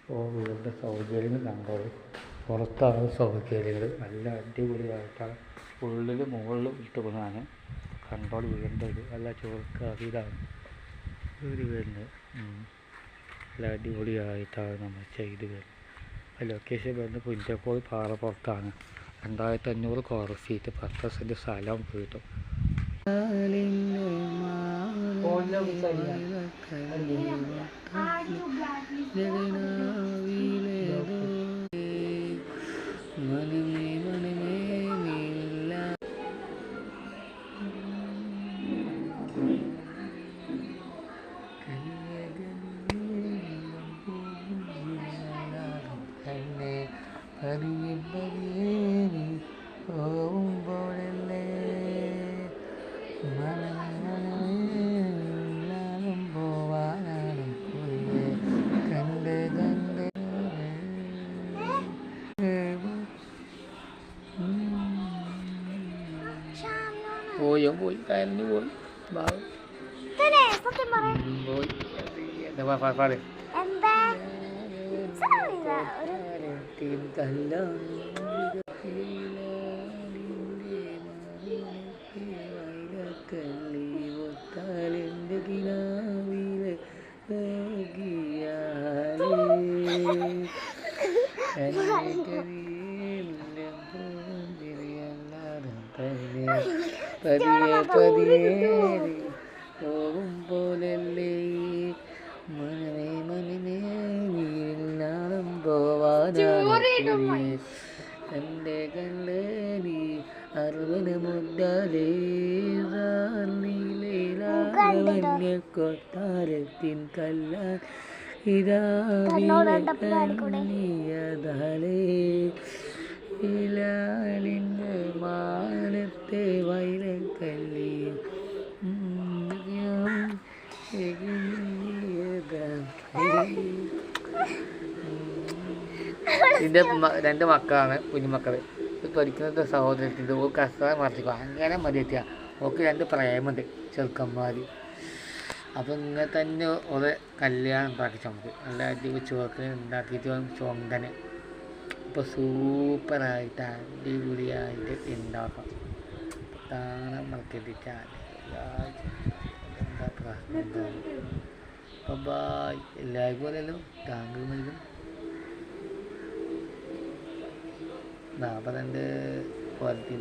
അപ്പോൾ വീടിൻ്റെ സൗകര്യങ്ങൾ കണ്ടോളൂ. പുറത്താണ് സൗകര്യങ്ങൾ, നല്ല അടിപൊളിയായിട്ടാണ്. ഉള്ളിൽ മുകളിൽ ഇട്ടുകൊണ്ടാണ് കണ്ടോൾ. വീടിൻ്റെ ഒരു നല്ല ചോർക്കാവിതാണ് വീട് വരുന്നത്. നല്ല അടിപൊളിയായിട്ടാണ് നമ്മൾ ചെയ്ത് വരുന്നത്. ലൊക്കേഷൻ വരുന്നത് പുഞ്ചക്കോട് പാറപ്പുറത്താണ്. 2500 സ്ക്വയർ ഫീറ്റ്, 10 സെൻറ്റ് സ്ഥലം കിട്ടും. പോയി കരഞ്ഞു പോയി പോയി. എന്താ പാട് പോകും പോലല്ലേ മനമേ മനമേ നീനാളം പോവാനാണ് എൻ്റെ കണ്ണീ അറുപന മുദ്ദാലേ കൊട്ടാരത്തിൻ കല്ലാൻ ഇതാവിയതാലേ ഇലാലിൻ്റെ മാനത്തെ വയലക്കല്ലി ഇതിൻ്റെ 2 മക്കളാണ്, കുഞ്ഞുമക്കൾ. പഠിക്കുന്നത് സഹോദരത്തിൻ്റെ ഓക്ക് അസ്ത്രം മറച്ചിക്കും. അങ്ങനെ മതിയെത്തിയ ഓക്ക് 2 പ്രേമുണ്ട് ചെറുക്കന്മാർ. അപ്പോൾ ഇങ്ങനെ തന്നെ ഒരു കല്യാണം ഉണ്ടാക്കിച്ച നമുക്ക് നല്ല അടിപൊളി ചോക്ക് ഉണ്ടാക്കിയിട്ട് ചോന്തനെ ഇപ്പോൾ സൂപ്പറായിട്ട് അടിപൊളിയായിട്ട് ഉണ്ടാക്കാം. താണം മറക്കെത്തിച്ചാൽ എന്താ പ്രശ്നം. ബായ്. എല്ലാവർക്കും പോലെയല്ലോ താങ്കൾ നൽകും. അപ്പം 2 ക്വാളിറ്റി